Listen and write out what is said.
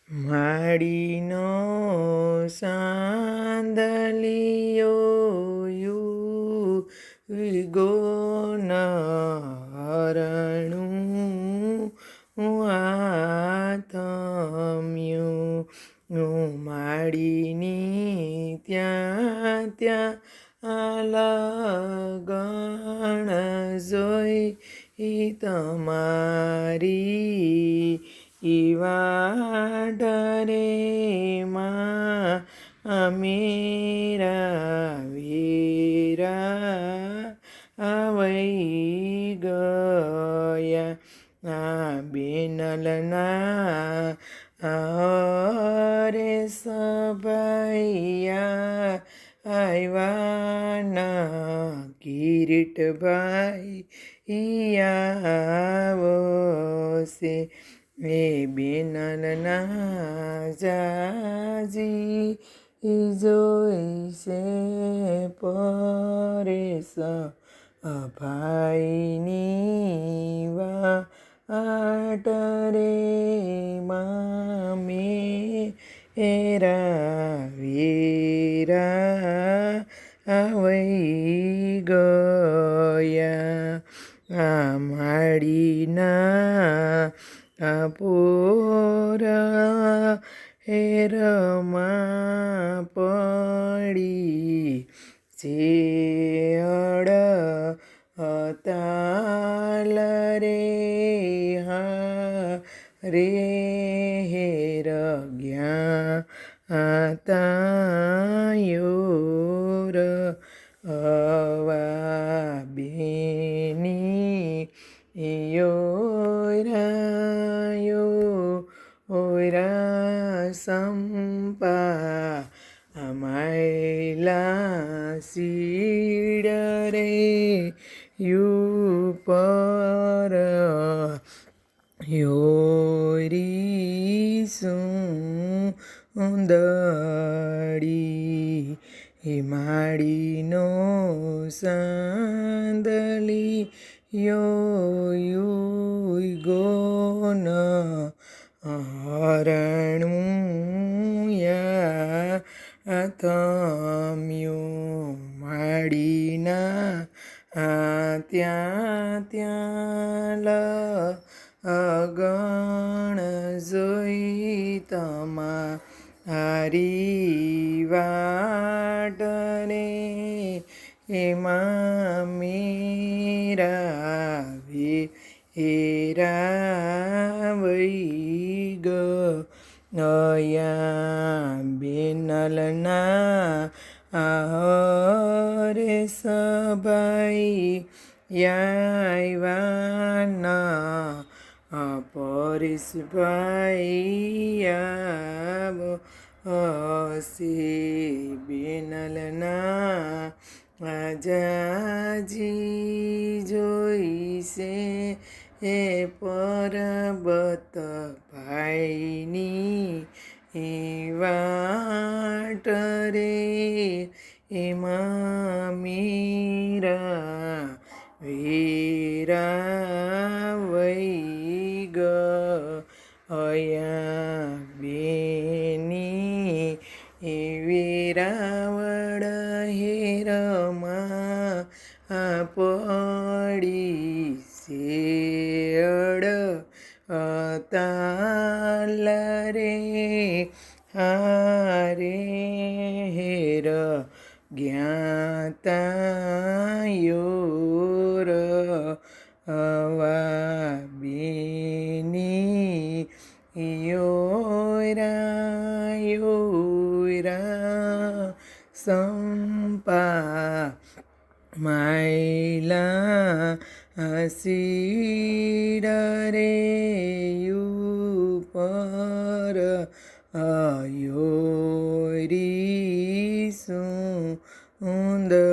માડીનો સાંદલિયો gone હરણું આથમ્યું માડીની ત્યાં ત્યાં લગણ જોઈ તમારી વાડરે માં મેરા વીરા આવી ગયા બેનલના અરે સભૈયા આવ્યાના કિરીટભાઈ આવશે એ બેનલના જાજી જોઈશે પરેશ ભાઈની વાટ રે મામે વીરા આવી ગયા માડીના પોરા હેરમાં પડી શેડ તાલ રે રે હેર ગયા તાયોર અવા બેની ઓરા સંપા અમાયલા સીડ રે પર યોરી સુંદરી માડીનો સાંદલી ગોન હરણું આથમ્યું માડીના ત્યાં ત્યાં લગણ જોઈ તમારી વાટ રે એમાં મેરા વીરા વઈ ગયા બેનલના હરે સભાઈ આવ્યાના પરેશભાઈ આવશે બેનલના જાજી જોઈશે એ પરબત ભાઈની વાટ રે એમાં મીરા વીરા વઈ ગયા બેની વેરાવળ હેરમાં પડી શેડ તાલ રે હારે હેર જ્ઞાતાયોર અવા બેની યોરા સંપા માયલા સીડ રે પર યોરી સુંદર